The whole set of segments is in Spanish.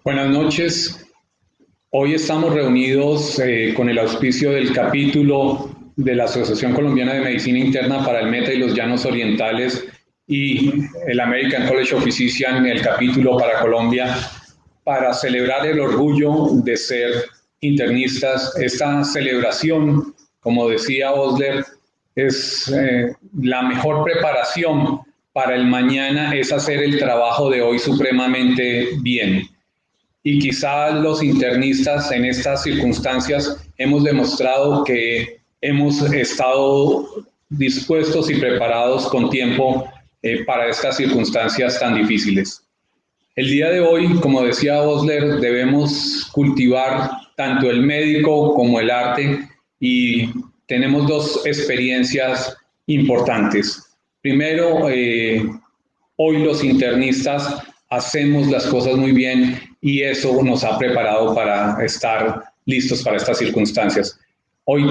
Buenas noches. Hoy estamos reunidos con el auspicio del capítulo de la Asociación Colombiana de Medicina Interna para el Meta y los Llanos Orientales y el American College of Physicians, el capítulo para Colombia, para celebrar el orgullo de ser internistas. Esta celebración, como decía Osler, es la mejor preparación para el mañana, es hacer el trabajo de hoy supremamente bien. Y quizás los internistas en estas circunstancias hemos demostrado que hemos estado dispuestos y preparados con tiempo para estas circunstancias tan difíciles. El día de hoy, como decía Osler, debemos cultivar tanto el médico como el arte y tenemos dos experiencias importantes. Primero, hoy los internistas hacemos las cosas muy bien y eso nos ha preparado para estar listos para estas circunstancias. Hoy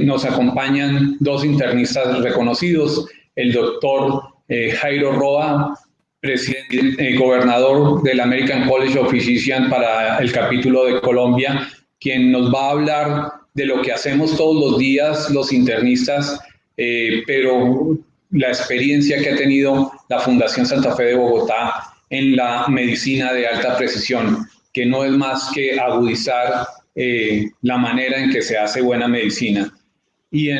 nos acompañan dos internistas reconocidos, el doctor Jairo Roa, presidente, gobernador del American College of Physicians para el capítulo de Colombia, quien nos va a hablar de lo que hacemos todos los días los internistas, pero la experiencia que ha tenido la Fundación Santa Fe de Bogotá en la medicina de alta precisión, que no es más que agudizar la manera en que se hace buena medicina. Y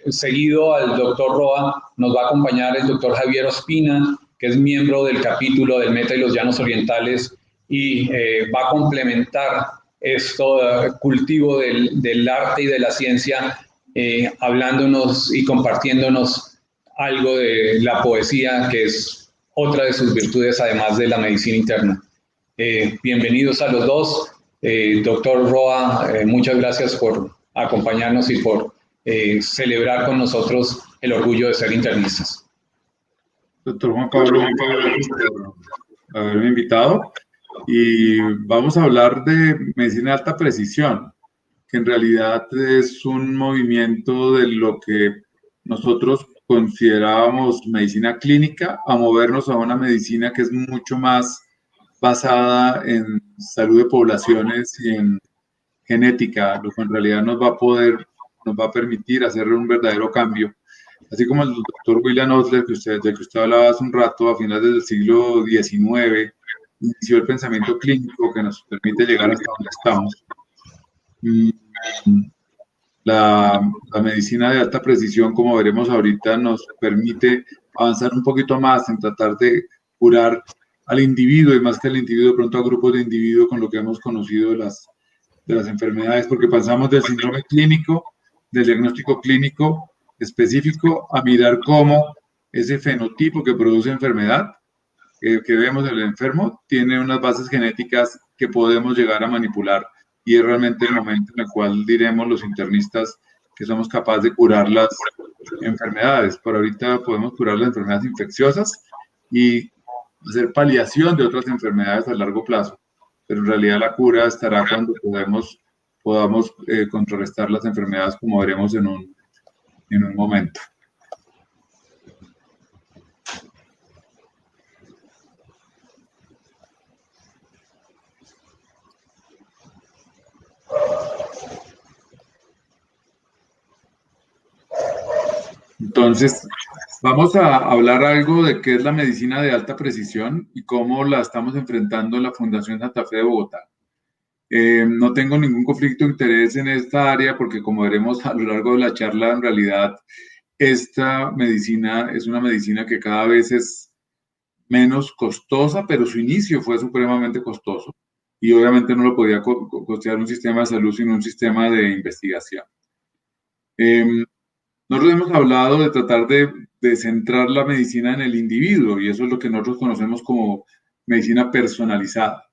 seguido al doctor Roa nos va a acompañar el doctor Javier Ospina, que es miembro del capítulo del Meta y los Llanos Orientales y va a complementar esto cultivo del arte y de la ciencia, hablándonos y compartiéndonos algo de la poesía, que es otra de sus virtudes, además de la medicina interna. Bienvenidos a los dos. Doctor Roa, muchas gracias por acompañarnos y por celebrar con nosotros el orgullo de ser internistas. Doctor Juan Pablo, muchas gracias por haberme invitado y vamos a hablar de medicina de alta precisión, que en realidad es un movimiento de lo que nosotros considerábamos medicina clínica a movernos a una medicina que es mucho más basada en salud de poblaciones y en genética, lo que en realidad nos va a permitir hacer un verdadero cambio. Así como el doctor William Osler, del que usted hablaba hace un rato, a finales del siglo XIX, inició el pensamiento clínico que nos permite llegar hasta donde estamos. La medicina de alta precisión, como veremos ahorita, nos permite avanzar un poquito más en tratar de curar al individuo y más que al individuo, de pronto a grupos de individuos con lo que hemos conocido de las enfermedades, porque pasamos del síndrome clínico, del diagnóstico clínico específico, a mirar cómo ese fenotipo que produce enfermedad, que vemos en el enfermo, tiene unas bases genéticas que podemos llegar a manipular. Y es realmente el momento en el cual diremos los internistas que somos capaces de curar las enfermedades. Por ahorita podemos curar las enfermedades infecciosas y hacer paliación de otras enfermedades a largo plazo. Pero en realidad la cura estará cuando podamos contrarrestar las enfermedades, como veremos en un momento. Entonces, vamos a hablar algo de qué es la medicina de alta precisión y cómo la estamos enfrentando en la Fundación Santa Fe de Bogotá. No tengo ningún conflicto de interés en esta área porque, como veremos a lo largo de la charla, en realidad esta medicina es una medicina que cada vez es menos costosa, pero su inicio fue supremamente costoso y obviamente no lo podía costear un sistema de salud sino un sistema de investigación. Nosotros hemos hablado de tratar de centrar la medicina en el individuo y eso es lo que nosotros conocemos como medicina personalizada.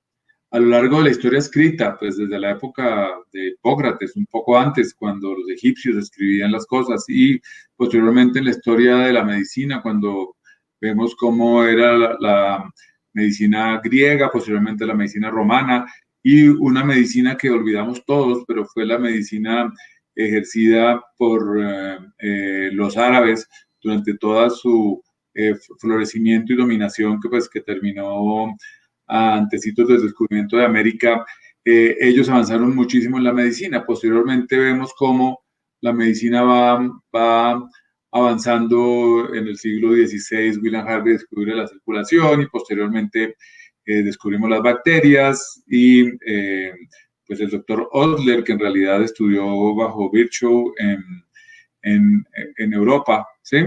A lo largo de la historia escrita, pues desde la época de Hipócrates, un poco antes, cuando los egipcios escribían las cosas, y posteriormente en la historia de la medicina, cuando vemos cómo era la medicina griega, posteriormente la medicina romana, y una medicina que olvidamos todos, pero fue la medicina ejercida por los árabes durante toda su florecimiento y dominación que terminó antecitos del descubrimiento de América, ellos avanzaron muchísimo en la medicina. Posteriormente vemos cómo la medicina va avanzando. En el siglo XVI, William Harvey descubre la circulación y posteriormente descubrimos las bacterias y pues el doctor Osler, que en realidad estudió bajo Virchow en Europa, ¿sí?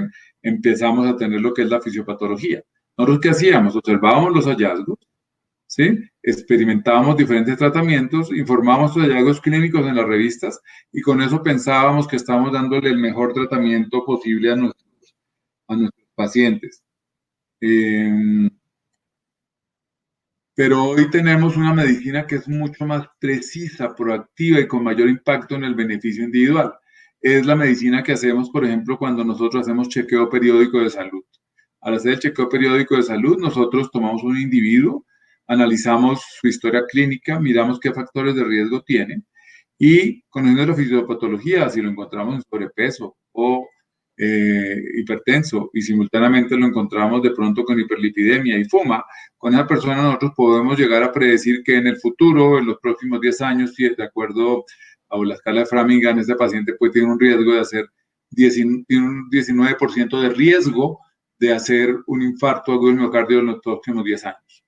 Empezamos a tener lo que es la fisiopatología. ¿Nosotros qué hacíamos? Observábamos los hallazgos, ¿sí? Experimentábamos diferentes tratamientos, informábamos los hallazgos clínicos en las revistas y con eso pensábamos que estábamos dándole el mejor tratamiento posible a nuestros pacientes. Pero hoy tenemos una medicina que es mucho más precisa, proactiva y con mayor impacto en el beneficio individual. Es la medicina que hacemos, por ejemplo, cuando nosotros hacemos chequeo periódico de salud. Al hacer el chequeo periódico de salud, nosotros tomamos un individuo, analizamos su historia clínica, miramos qué factores de riesgo tiene y conociendo la fisiopatología, si lo encontramos en sobrepeso o hipertenso y simultáneamente lo encontramos de pronto con hiperlipidemia y fuma, con esa persona nosotros podemos llegar a predecir que en el futuro, en los próximos 10 años, de acuerdo a la escala de Framingham, ese paciente puede tener un riesgo de hacer un 19% de riesgo de hacer un infarto agudo del miocardio en los próximos 10 años.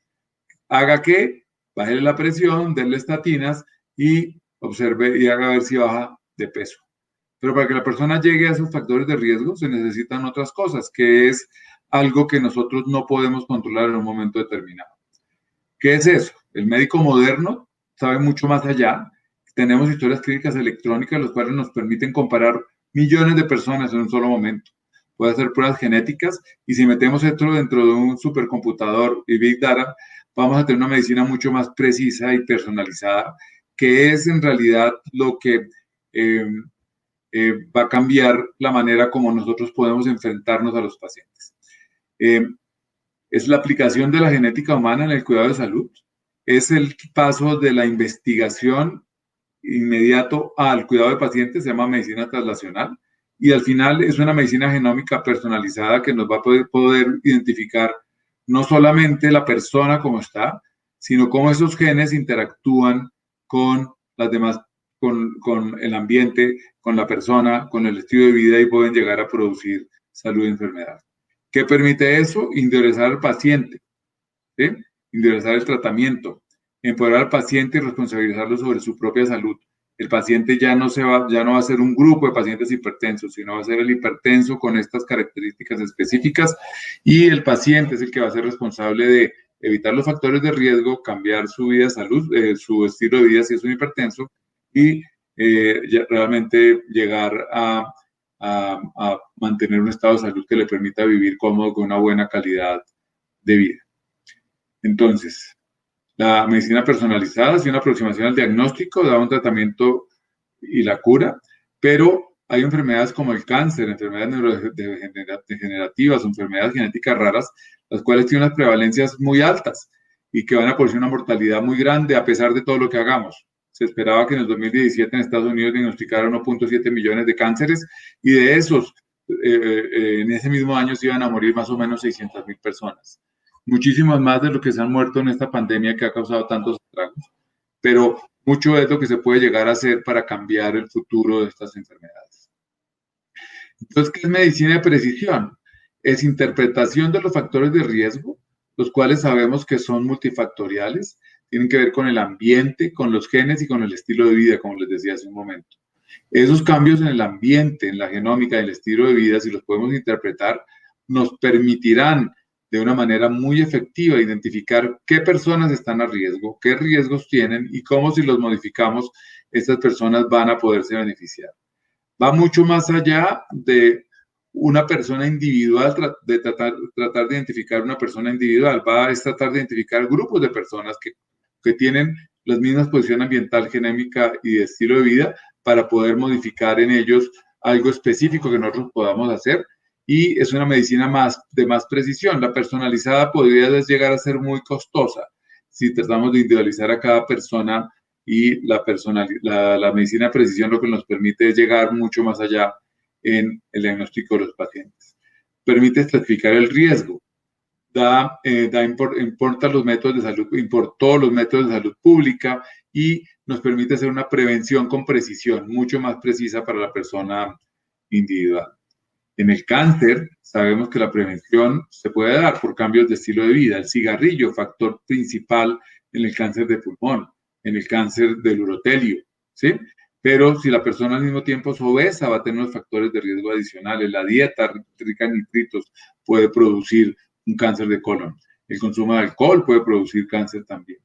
Haga que baje la presión, denle estatinas y observe y haga ver si baja de peso. Pero para que la persona llegue a esos factores de riesgo se necesitan otras cosas, que es algo que nosotros no podemos controlar en un momento determinado. ¿Qué es eso? El médico moderno sabe mucho más allá. Tenemos historias clínicas electrónicas, las cuales nos permiten comparar millones de personas en un solo momento. Puede hacer pruebas genéticas y si metemos esto dentro de un supercomputador y Big Data, vamos a tener una medicina mucho más precisa y personalizada, que es en realidad lo que va a cambiar la manera como nosotros podemos enfrentarnos a los pacientes. Es la aplicación de la genética humana en el cuidado de salud, es el paso de la investigación inmediato al cuidado de pacientes, se llama medicina translacional, y al final es una medicina genómica personalizada que nos va a poder identificar no solamente la persona como está, sino cómo esos genes interactúan con las demás, con el ambiente, con la persona, con el estilo de vida y pueden llegar a producir salud y enfermedad. ¿Qué permite eso? Individualizar al paciente, ¿sí? Individualizar el tratamiento, empoderar al paciente y responsabilizarlo sobre su propia salud. El paciente ya no va a ser un grupo de pacientes hipertensos, sino va a ser el hipertenso con estas características específicas y el paciente es el que va a ser responsable de evitar los factores de riesgo, cambiar su vida de salud, su estilo de vida si es un hipertenso y realmente llegar a mantener un estado de salud que le permita vivir cómodo con una buena calidad de vida. Entonces, la medicina personalizada es una aproximación al diagnóstico, da un tratamiento y la cura, pero hay enfermedades como el cáncer, enfermedades neurodegenerativas, enfermedades genéticas raras, las cuales tienen unas prevalencias muy altas y que van a producir una mortalidad muy grande a pesar de todo lo que hagamos. Se esperaba que en el 2017 en Estados Unidos diagnosticaran 1.7 millones de cánceres y de esos, en ese mismo año se iban a morir más o menos 600,000 personas. Muchísimas más de lo que se han muerto en esta pandemia que ha causado tantos estragos, pero mucho es lo que se puede llegar a hacer para cambiar el futuro de estas enfermedades. Entonces, ¿qué es medicina de precisión? Es interpretación de los factores de riesgo, los cuales sabemos que son multifactoriales, tienen que ver con el ambiente, con los genes y con el estilo de vida, como les decía hace un momento. Esos cambios en el ambiente, en la genómica, en el estilo de vida, si los podemos interpretar, nos permitirán de una manera muy efectiva identificar qué personas están a riesgo, qué riesgos tienen y cómo si los modificamos, estas personas van a poderse beneficiar. Va mucho más allá de una persona individual, de tratar de identificar una persona individual, va a tratar de identificar grupos de personas que tienen las mismas posiciones ambiental, genémica y de estilo de vida para poder modificar en ellos algo específico que nosotros podamos hacer y es una medicina de más precisión. La personalizada podría llegar a ser muy costosa si tratamos de individualizar a cada persona y la medicina de precisión lo que nos permite es llegar mucho más allá en el diagnóstico de los pacientes. Permite estratificar el riesgo. importa los métodos de salud, importó los métodos de salud pública y nos permite hacer una prevención con precisión, mucho más precisa para la persona individual. En el cáncer, sabemos que la prevención se puede dar por cambios de estilo de vida. El cigarrillo, factor principal en el cáncer de pulmón, en el cáncer del urotelio, ¿sí? Pero si la persona al mismo tiempo es obesa, va a tener unos factores de riesgo adicionales. La dieta rica en nitritos puede producir un cáncer de colon. El consumo de alcohol puede producir cáncer también.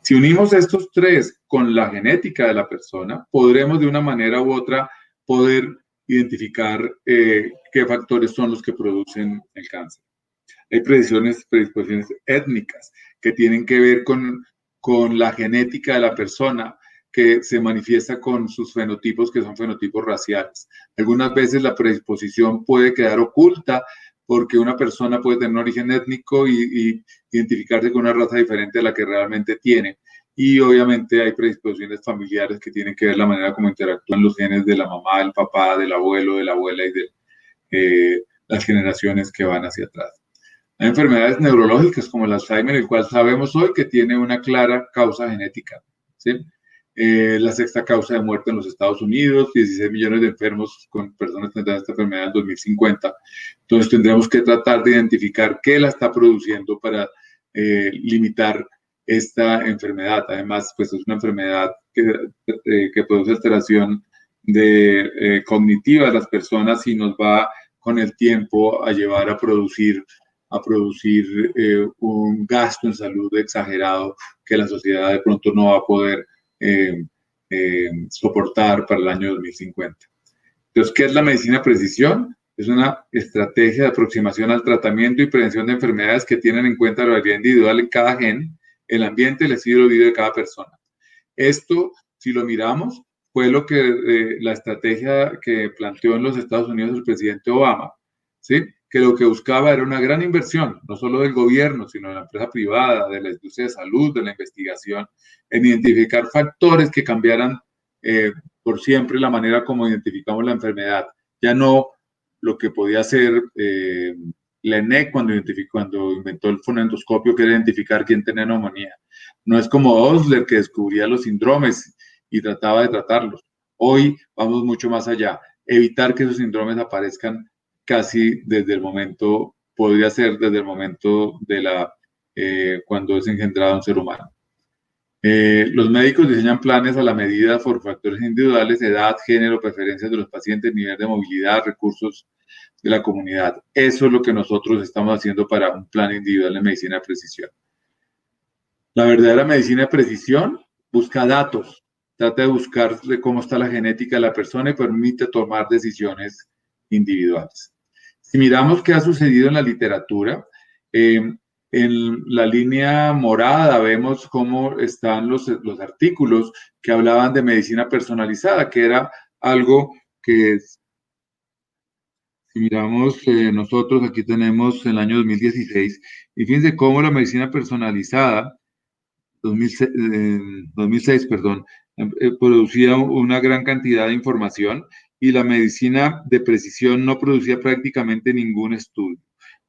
Si unimos estos tres con la genética de la persona, podremos de una manera u otra poder identificar qué factores son los que producen el cáncer. Hay predisposiciones étnicas que tienen que ver con la genética de la persona, que se manifiesta con sus fenotipos, que son fenotipos raciales. Algunas veces la predisposición puede quedar oculta porque una persona puede tener un origen étnico y identificarse con una raza diferente a la que realmente tiene. Y obviamente hay predisposiciones familiares que tienen que ver la manera como interactúan los genes de la mamá, del papá, del abuelo, de la abuela y de las generaciones que van hacia atrás. Hay enfermedades neurológicas como el Alzheimer, el cual sabemos hoy que tiene una clara causa genética, ¿sí? La sexta causa de muerte en los Estados Unidos, 16 millones de enfermos con personas que tendrán esta enfermedad en 2050. Entonces tendremos que tratar de identificar qué la está produciendo para limitar esta enfermedad. Además, pues es una enfermedad que produce alteración cognitiva de las personas y nos va con el tiempo a llevar a producir un gasto en salud exagerado que la sociedad de pronto no va a poder soportar para el año 2050. Entonces, ¿qué es la medicina de precisión? Es una estrategia de aproximación al tratamiento y prevención de enfermedades que tienen en cuenta la variedad individual en cada gen, el ambiente y el estilo de vida de cada persona. Esto, si lo miramos, fue lo que la estrategia que planteó en los Estados Unidos el presidente Obama, ¿sí? Que lo que buscaba era una gran inversión, no solo del gobierno, sino de la empresa privada, de la industria de salud, de la investigación, en identificar factores que cambiaran por siempre la manera como identificamos la enfermedad. Ya no lo que podía hacer la ENEC cuando inventó el fonendoscopio, que era identificar quién tenía neumonía. No es como Osler, que descubría los síndromes y trataba de tratarlos. Hoy vamos mucho más allá. Evitar que esos síndromes aparezcan casi desde el momento, podría ser desde el momento de cuando es engendrado un ser humano. Los médicos diseñan planes a la medida por factores individuales, edad, género, preferencias de los pacientes, nivel de movilidad, recursos de la comunidad. Eso es lo que nosotros estamos haciendo para un plan individual de medicina de precisión. La verdadera medicina de precisión busca datos, trata de buscar cómo está la genética de la persona y permite tomar decisiones individuales. Si miramos qué ha sucedido en la literatura, en la línea morada vemos cómo están los artículos que hablaban de medicina personalizada, que era algo que, si miramos nosotros, aquí tenemos el año 2016, y fíjense cómo la medicina personalizada 2006, perdón, producía una gran cantidad de información y la medicina de precisión no producía prácticamente ningún estudio.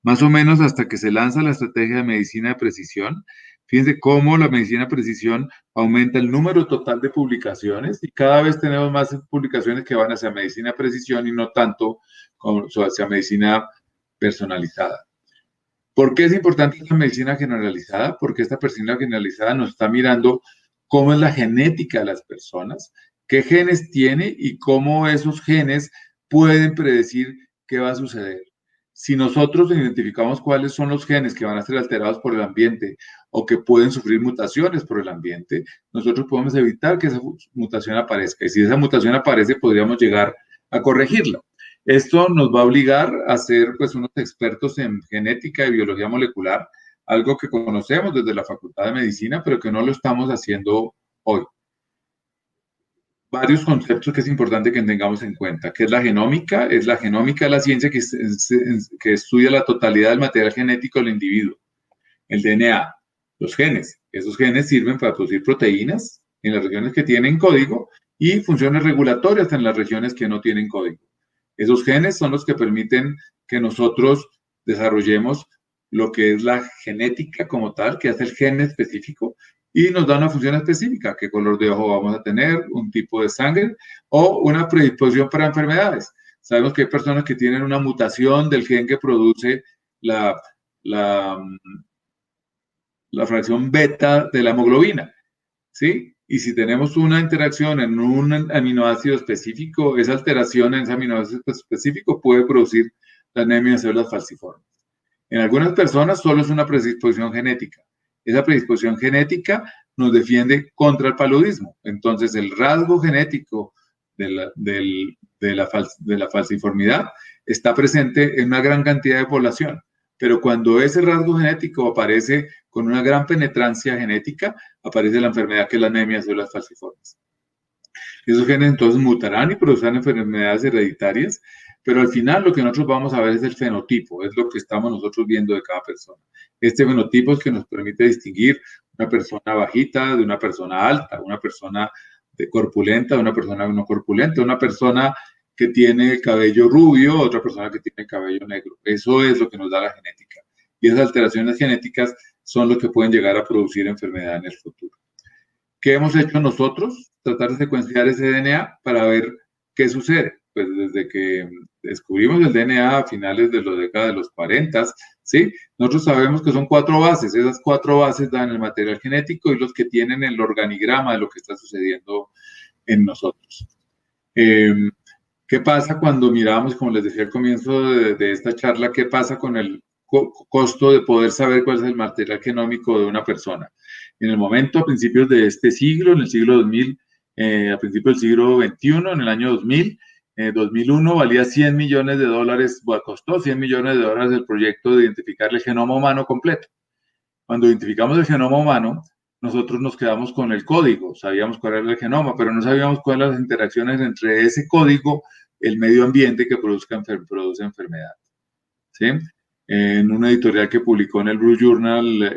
Más o menos hasta que se lanza la estrategia de medicina de precisión, fíjense cómo la medicina de precisión aumenta el número total de publicaciones y cada vez tenemos más publicaciones que van hacia medicina de precisión y no tanto hacia medicina personalizada. ¿Por qué es importante esta medicina generalizada? Porque esta medicina generalizada nos está mirando cómo es la genética de las personas, qué genes tiene y cómo esos genes pueden predecir qué va a suceder. Si nosotros identificamos cuáles son los genes que van a ser alterados por el ambiente o que pueden sufrir mutaciones por el ambiente, nosotros podemos evitar que esa mutación aparezca. Y si esa mutación aparece, podríamos llegar a corregirla. Esto nos va a obligar a ser pues, unos expertos en genética y biología molecular, algo que conocemos desde la Facultad de Medicina, pero que no lo estamos haciendo hoy. Varios conceptos que es importante que tengamos en cuenta. ¿Qué es la genómica? Es la genómica de la ciencia que estudia la totalidad del material genético del individuo. El DNA, los genes. Esos genes sirven para producir proteínas en las regiones que tienen código y funciones regulatorias en las regiones que no tienen código. Esos genes son los que permiten que nosotros desarrollemos lo que es la genética como tal, que hace el gen específico, y nos da una función específica, qué color de ojo vamos a tener, un tipo de sangre o una predisposición para enfermedades. Sabemos que hay personas que tienen una mutación del gen que produce la, la, la fracción beta de la hemoglobina, ¿sí? Y si tenemos una interacción en un aminoácido específico, esa alteración en ese aminoácido específico puede producir la anemia de células falciformes. En algunas personas solo es una predisposición genética. Esa predisposición genética nos defiende contra el paludismo. Entonces, el rasgo genético de la falciformidad está presente en una gran cantidad de población. Pero cuando ese rasgo genético aparece con una gran penetrancia genética, aparece la enfermedad que es la anemia de células falciformes. Esos genes entonces mutarán y producirán enfermedades hereditarias, pero al final lo que nosotros vamos a ver es el fenotipo, es lo que estamos nosotros viendo de cada persona. Este fenotipo es que nos permite distinguir una persona bajita de una persona alta, una persona corpulenta de una persona no corpulenta, una persona que tiene cabello rubio, otra persona que tiene cabello negro. Eso es lo que nos da la genética. Y esas alteraciones genéticas son lo que pueden llegar a producir enfermedad en el futuro. ¿Qué hemos hecho nosotros? Tratar de secuenciar ese DNA para ver qué sucede. Pues desde que descubrimos el DNA a finales de la década de los 40, ¿sí? Nosotros sabemos que son 4 bases. Esas 4 bases dan el material genético y los que tienen el organigrama de lo que está sucediendo en nosotros. ¿Qué pasa cuando miramos, como les decía al comienzo de esta charla, qué pasa con el costo de poder saber cuál es el material genómico de una persona? En el momento, a principios de este siglo, en el siglo 2000, a principios del siglo XXI, en el año 2000, 2001, valía $100 millones, costó $100 millones el proyecto de identificar el genoma humano completo. Cuando identificamos el genoma humano, nosotros nos quedamos con el código, sabíamos cuál era el genoma, pero no sabíamos cuáles eran las interacciones entre ese código, el medio ambiente que produce enfermedad. ¿Sí? En una editorial que publicó en el Blue Journal,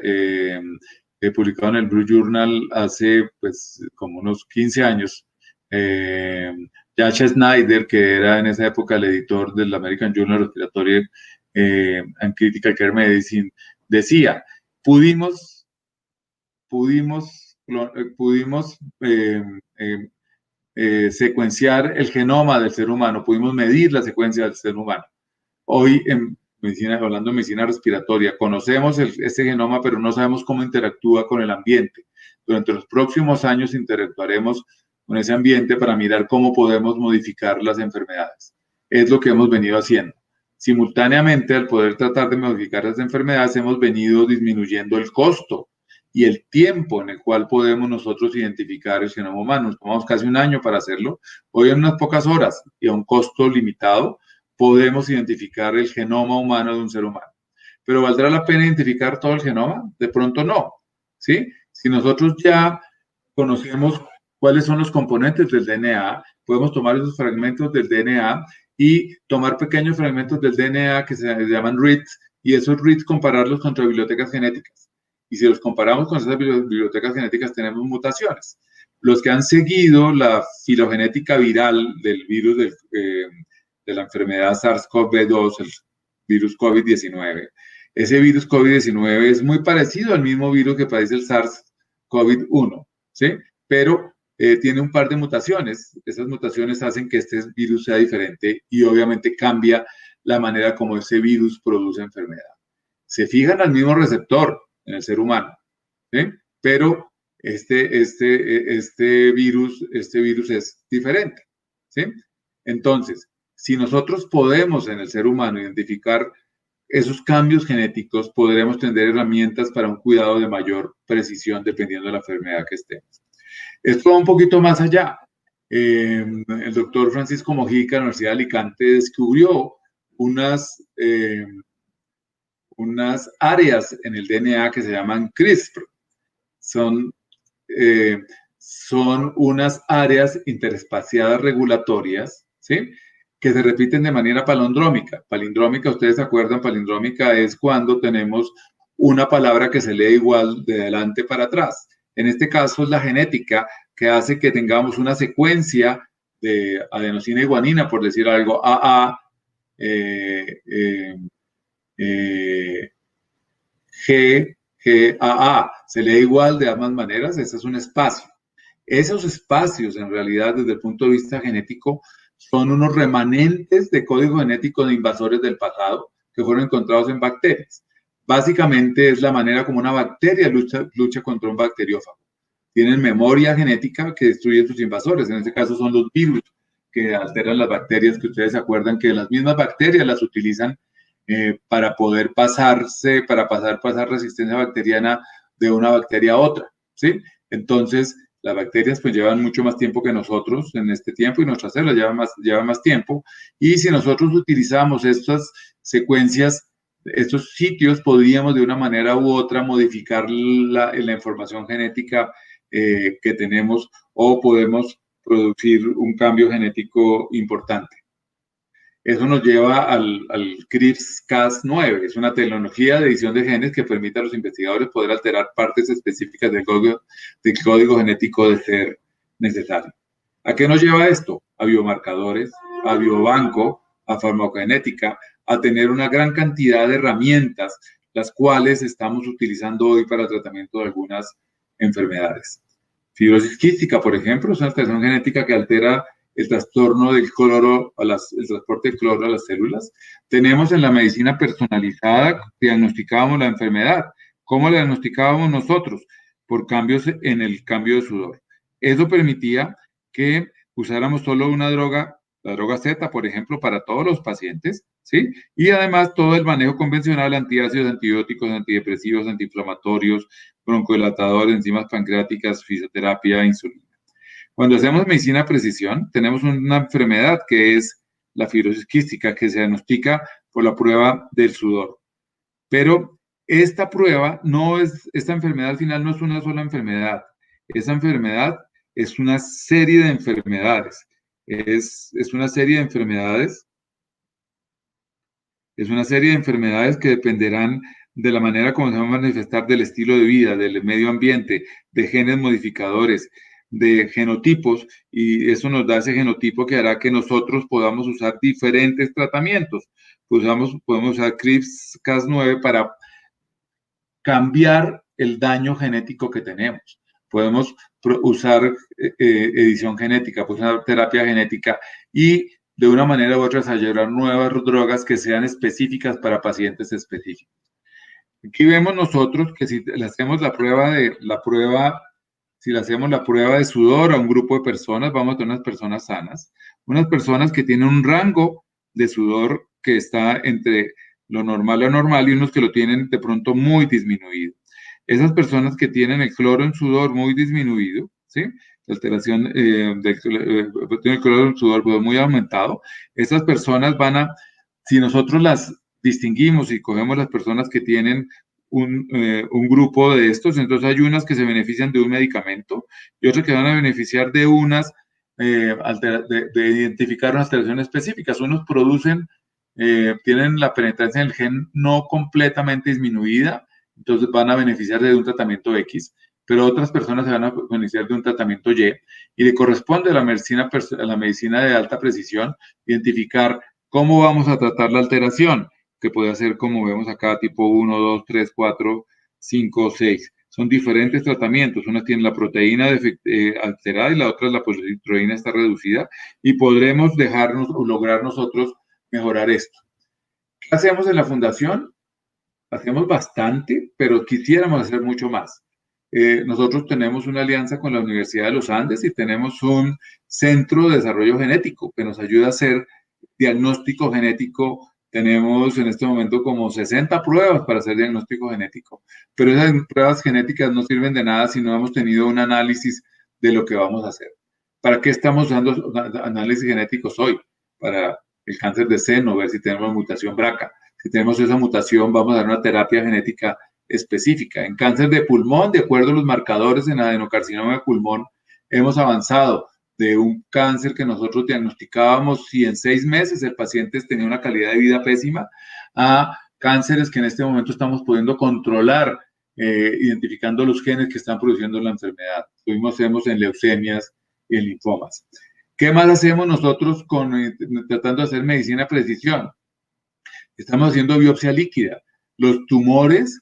publicado en el Blue Journal hace pues como unos 15 años, Josh Snyder, que era en esa época el editor del American Journal of Respiratory and Critical Care Medicine, decía, pudimos secuenciar el genoma del ser humano, pudimos medir la secuencia del ser humano. Hoy en medicina, hablando de medicina respiratoria, conocemos este genoma, pero no sabemos cómo interactúa con el ambiente. Durante los próximos años interactuaremos con ese ambiente para mirar cómo podemos modificar las enfermedades. Es lo que hemos venido haciendo. Simultáneamente, al poder tratar de modificar las enfermedades, hemos venido disminuyendo el costo y el tiempo en el cual podemos nosotros identificar el genoma humano. Nos tomamos casi un año para hacerlo. Hoy en unas pocas horas y a un costo limitado, podemos identificar el genoma humano de un ser humano. ¿Pero valdrá la pena identificar todo el genoma? De pronto no, ¿sí? Si nosotros ya conocemos cuáles son los componentes del DNA, podemos tomar esos fragmentos del DNA y tomar pequeños fragmentos del DNA que se llaman reads, y esos reads compararlos contra bibliotecas genéticas. Y si los comparamos con esas bibliotecas genéticas, tenemos mutaciones. Los que han seguido la filogenética viral del virus de la enfermedad SARS-CoV-2, el virus COVID-19. Ese virus COVID-19 es muy parecido al mismo virus que padece el SARS-CoV-1, ¿sí? Pero tiene un par de mutaciones. Esas mutaciones hacen que este virus sea diferente y obviamente cambia la manera como ese virus produce enfermedad. Se fijan al mismo receptor en el ser humano, ¿sí? Pero este virus es diferente, ¿sí? Entonces, si nosotros podemos en el ser humano identificar esos cambios genéticos, podremos tener herramientas para un cuidado de mayor precisión dependiendo de la enfermedad que estemos. Esto va un poquito más allá. El doctor Francisco Mojica, de la Universidad de Alicante, descubrió unas áreas en el DNA que se llaman CRISPR. Son unas áreas interespaciadas regulatorias, ¿sí? Que se repiten de manera palindrómica. Palindrómica, ustedes se acuerdan, palindrómica es cuando tenemos una palabra que se lee igual de adelante para atrás. En este caso es la genética que hace que tengamos una secuencia de adenosina y guanina, por decir algo, AA, GAA. Se lee igual de ambas maneras, ese es un espacio. Esos espacios, en realidad, desde el punto de vista genético, son unos remanentes de código genético de invasores del pasado que fueron encontrados en bacterias. Básicamente es la manera como una bacteria lucha contra un bacteriófago. Tienen memoria genética que destruye sus invasores. En este caso son los virus que alteran las bacterias, que ustedes se acuerdan que las mismas bacterias las utilizan para poder pasar resistencia bacteriana de una bacteria a otra, ¿sí? Entonces, las bacterias pues llevan mucho más tiempo que nosotros en este tiempo y nuestras células llevan más tiempo. Y si nosotros utilizamos estas secuencias, estos sitios, podríamos de una manera u otra modificar la información genética que tenemos, o podemos producir un cambio genético importante. Eso nos lleva al CRISPR-Cas9. Es una tecnología de edición de genes que permite a los investigadores poder alterar partes específicas del código genético de ser necesario. ¿A qué nos lleva esto? A biomarcadores, a biobanco, a farmacogenética, a tener una gran cantidad de herramientas, las cuales estamos utilizando hoy para el tratamiento de algunas enfermedades. Fibrosis quística, por ejemplo, es una alteración genética que altera el trastorno del cloro, el transporte del cloro a las células. Tenemos en la medicina personalizada, diagnosticábamos la enfermedad. ¿Cómo la diagnosticábamos nosotros? Por cambios en el cambio de sudor. Eso permitía que usáramos solo una droga, la droga Z, por ejemplo, para todos los pacientes, ¿sí? Y además todo el manejo convencional, antiácidos, antibióticos, antidepresivos, antiinflamatorios, broncodilatadores, enzimas pancreáticas, fisioterapia, insulina. Cuando hacemos medicina precisión, tenemos una enfermedad que es la fibrosis quística, que se diagnostica por la prueba del sudor. Pero esta enfermedad al final no es una sola enfermedad. Esa enfermedad es una serie de enfermedades. Es una serie de enfermedades. Es una serie de enfermedades que dependerán de la manera como se van a manifestar, del estilo de vida, del medio ambiente, de genes modificadores, de genotipos, y eso nos da ese genotipo que hará que nosotros podamos usar diferentes tratamientos. Podemos usar CRISPR-Cas9 para cambiar el daño genético que tenemos. Podemos usar edición genética, podemos usar terapia genética y de una manera u otra desarrollar nuevas drogas que sean específicas para pacientes específicos. Aquí vemos nosotros que si le hacemos la prueba de sudor a un grupo de personas, vamos a tener unas personas sanas, unas personas que tienen un rango de sudor que está entre lo normal y unos que lo tienen de pronto muy disminuido. Esas personas que tienen el cloro en sudor muy disminuido, ¿sí? La alteración del cloro en sudor muy aumentado, esas personas si nosotros las distinguimos y cogemos las personas que tienen un grupo de estos, entonces hay unas que se benefician de un medicamento y otras que van a beneficiar de de identificar unas alteraciones específicas. Unos tienen la penetrancia del gen no completamente disminuida, entonces van a beneficiar de un tratamiento X, pero otras personas se van a beneficiar de un tratamiento Y, y le corresponde a la medicina de alta precisión identificar cómo vamos a tratar la alteración, que puede ser, como vemos acá, tipo 1, 2, 3, 4, 5, 6. Son diferentes tratamientos. Una tiene la proteína alterada y la otra la proteína está reducida, y podremos lograr nosotros mejorar esto. ¿Qué hacemos en la fundación? Hacemos bastante, pero quisiéramos hacer mucho más. Nosotros tenemos una alianza con la Universidad de los Andes y tenemos un centro de desarrollo genético que nos ayuda a hacer diagnóstico genético. Tenemos en este momento como 60 pruebas para hacer diagnóstico genético, pero esas pruebas genéticas no sirven de nada si no hemos tenido un análisis de lo que vamos a hacer. ¿Para qué estamos dando análisis genéticos hoy? Para el cáncer de seno, ver si tenemos mutación BRCA. Si tenemos esa mutación, vamos a dar una terapia genética específica. En cáncer de pulmón, de acuerdo a los marcadores en adenocarcinoma de pulmón, hemos avanzado de un cáncer que nosotros diagnosticábamos si en 6 meses el paciente tenía una calidad de vida pésima, a cánceres que en este momento estamos pudiendo controlar, identificando los genes que están produciendo la enfermedad. Lo hacemos en leucemias y en linfomas. ¿Qué más hacemos nosotros tratando de hacer medicina precisión? Estamos haciendo biopsia líquida. Los tumores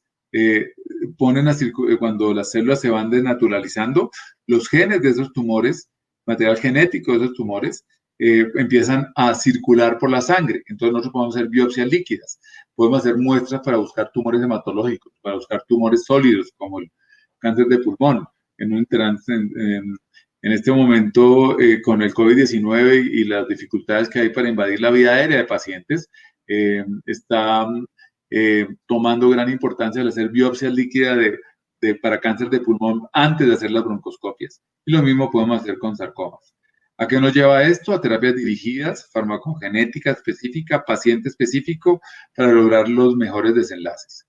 cuando las células se van desnaturalizando, los genes de esos tumores, material genético de esos tumores, empiezan a circular por la sangre. Entonces nosotros podemos hacer biopsias líquidas, podemos hacer muestras para buscar tumores hematológicos, para buscar tumores sólidos como el cáncer de pulmón. En este momento, con el COVID-19 y las dificultades que hay para invadir la vía aérea de pacientes, está tomando gran importancia el hacer biopsias líquidas para cáncer de pulmón antes de hacer las broncoscopias. Y lo mismo podemos hacer con sarcomas. ¿A qué nos lleva esto? A terapias dirigidas, farmacogenética específica, paciente específico, para lograr los mejores desenlaces.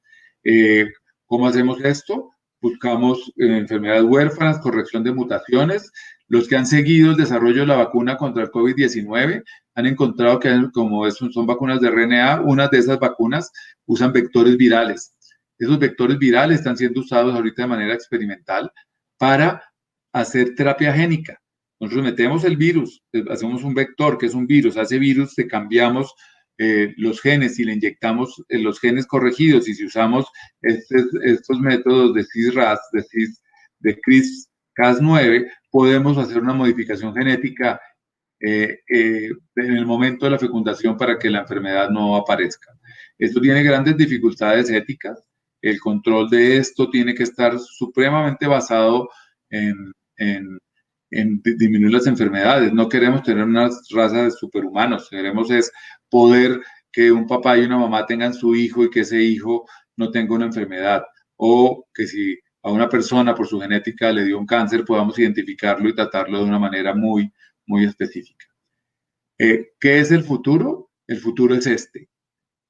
¿Cómo hacemos esto? Buscamos enfermedades huérfanas, corrección de mutaciones. Los que han seguido el desarrollo de la vacuna contra el COVID-19 han encontrado que, como son vacunas de RNA, una de esas vacunas usan vectores virales. Esos vectores virales están siendo usados ahorita de manera experimental para hacer terapia génica. Nosotros metemos el virus, hacemos un vector que es un virus, a ese virus le cambiamos los genes y le inyectamos los genes corregidos, y si usamos estos métodos de CIS-RAS, de CRISPR-Cas9, podemos hacer una modificación genética en el momento de la fecundación para que la enfermedad no aparezca. Esto tiene grandes dificultades éticas. El control de esto tiene que estar supremamente basado en disminuir las enfermedades. No queremos tener una raza de superhumanos, queremos es poder que un papá y una mamá tengan su hijo y que ese hijo no tenga una enfermedad, o que si a una persona por su genética le dio un cáncer, podamos identificarlo y tratarlo de una manera muy, muy específica. ¿Qué es el futuro? El futuro es este.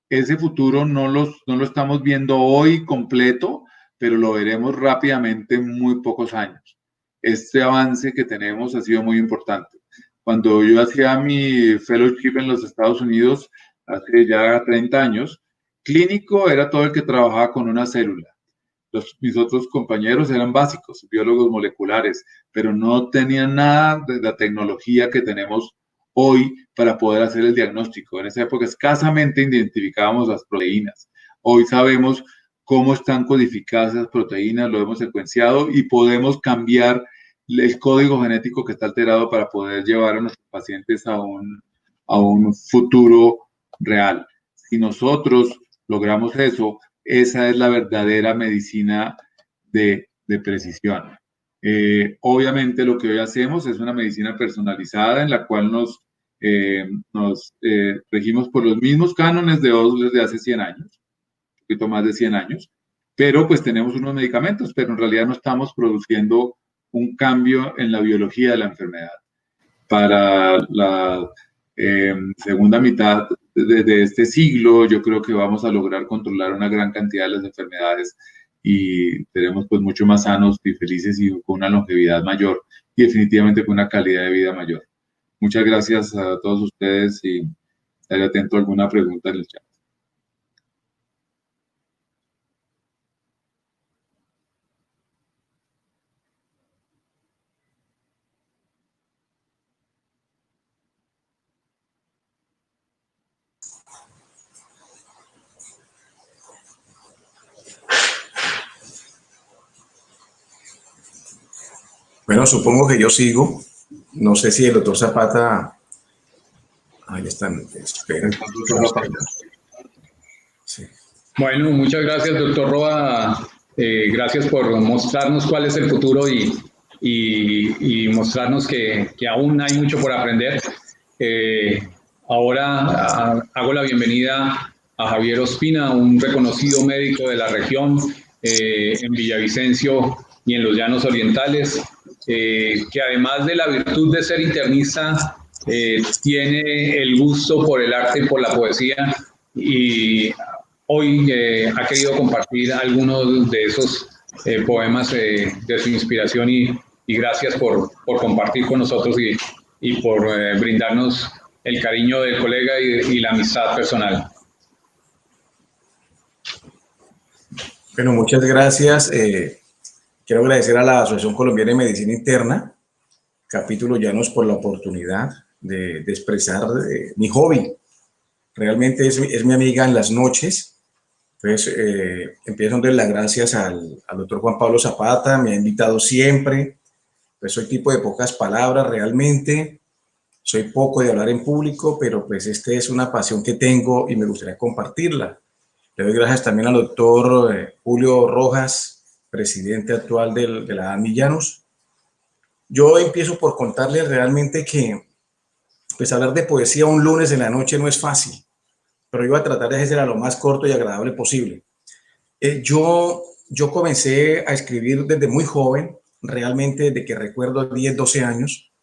Ese futuro no lo estamos viendo hoy completo, pero lo veremos rápidamente en muy pocos años. Este avance que tenemos ha sido muy importante. Cuando yo hacía mi fellowship en los Estados Unidos, hace ya 30 años, clínico era todo el que trabajaba con una célula. Mis otros compañeros eran básicos, biólogos moleculares, pero no tenían nada de la tecnología que tenemos hoy para poder hacer el diagnóstico. En esa época escasamente identificábamos las proteínas. Hoy sabemos cómo están codificadas esas proteínas, lo hemos secuenciado y podemos cambiar el código genético que está alterado para poder llevar a nuestros pacientes a un futuro real. Si nosotros logramos eso, esa es la verdadera medicina de precisión. Obviamente lo que hoy hacemos es una medicina personalizada en la cual nos regimos por los mismos cánones de Osler de hace 100 años, un poquito más de 100 años, pero pues tenemos unos medicamentos, pero en realidad no estamos produciendo un cambio en la biología de la enfermedad. Para la segunda mitad de este siglo, yo creo que vamos a lograr controlar una gran cantidad de las enfermedades y seremos pues mucho más sanos y felices y con una longevidad mayor y definitivamente con una calidad de vida mayor. Muchas gracias a todos ustedes y estaré atento a alguna pregunta en el chat. Bueno, supongo que yo sigo. No sé si el doctor Zapata... Ahí están. Espera. Sí. Bueno, muchas gracias, doctor Roa. Gracias por mostrarnos cuál es el futuro y mostrarnos que aún hay mucho por aprender. Ahora hago la bienvenida a Javier Ospina, un reconocido médico de la región en Villavicencio y en los Llanos Orientales, que además de la virtud de ser internista, tiene el gusto por el arte y por la poesía, y hoy ha querido compartir algunos de esos poemas de su inspiración, y gracias por compartir con nosotros y por brindarnos el cariño del colega y la amistad personal. Bueno, muchas gracias. Quiero agradecer a la Asociación Colombiana de Medicina Interna, capítulo Llanos, por la oportunidad de expresar mi hobby. Realmente es mi amiga en las noches, Pues empiezo a darle las gracias al doctor Juan Pablo Zapata, me ha invitado siempre, pues soy tipo de pocas palabras realmente, soy poco de hablar en público, pero pues es una pasión que tengo y me gustaría compartirla. Le doy gracias también al doctor Julio Rojas, presidente actual de la ANMI Llanos. Yo empiezo por contarles realmente que pues hablar de poesía un lunes en la noche no es fácil, pero yo voy a tratar de hacerla lo más corto y agradable posible. Yo comencé a escribir desde muy joven, realmente desde que recuerdo 10, 12 años.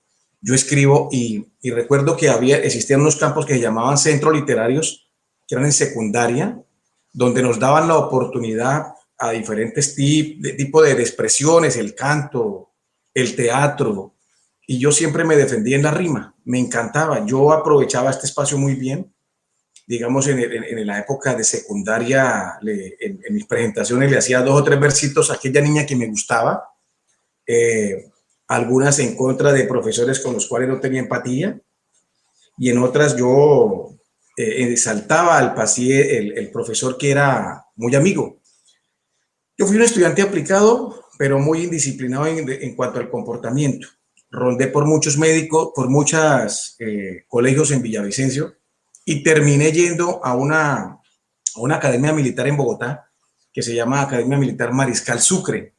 Yo escribo y recuerdo que existían unos campos que se llamaban centros literarios, que eran en secundaria, donde nos daban la oportunidad a diferentes tipos de expresiones, el canto, el teatro, y yo siempre me defendía en la rima, me encantaba, yo aprovechaba este espacio muy bien, digamos en la época de secundaria, en mis presentaciones le hacía 2 o 3 versitos a aquella niña que me gustaba, algunas en contra de profesores con los cuales no tenía empatía, y en otras yo saltaba al paciente, el profesor que era muy amigo. Yo fui un estudiante aplicado, pero muy indisciplinado en cuanto al comportamiento. Rondé por muchos médicos, por muchos colegios en Villavicencio y terminé yendo a una academia militar en Bogotá que se llama Academia Militar Mariscal Sucre.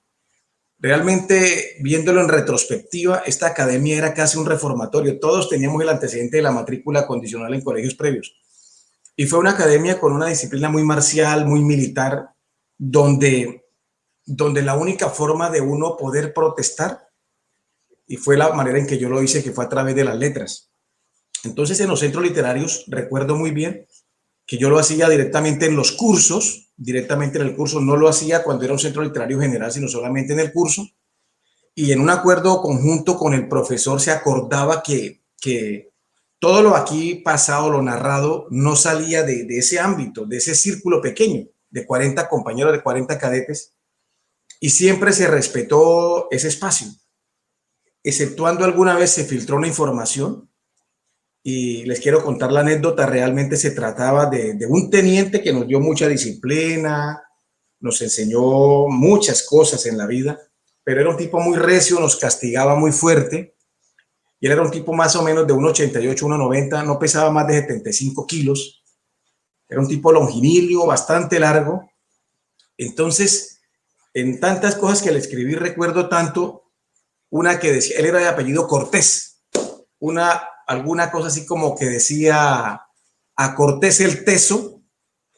Realmente, viéndolo en retrospectiva, esta academia era casi un reformatorio. Todos teníamos el antecedente de la matrícula condicional en colegios previos. Y fue una academia con una disciplina muy marcial, muy militar, donde la única forma de uno poder protestar, y fue la manera en que yo lo hice, que fue a través de las letras. Entonces, en los centros literarios, recuerdo muy bien que yo lo hacía directamente en los cursos, directamente en el curso, no lo hacía cuando era un centro literario general, sino solamente en el curso, y en un acuerdo conjunto con el profesor se acordaba que todo lo aquí pasado, lo narrado, no salía de ese ámbito, de ese círculo pequeño, de 40 compañeros, de 40 cadetes, y siempre se respetó ese espacio, exceptuando alguna vez se filtró una información, y les quiero contar la anécdota. Realmente se trataba de un teniente que nos dio mucha disciplina, nos enseñó muchas cosas en la vida, pero era un tipo muy recio, nos castigaba muy fuerte, y él era un tipo más o menos de 1,88, 1,90, no pesaba más de 75 kilos, era un tipo longilíneo, bastante largo. Entonces, en tantas cosas que le escribí, recuerdo tanto una que decía, él era de apellido Cortés, alguna cosa así como que decía: a Cortés el teso,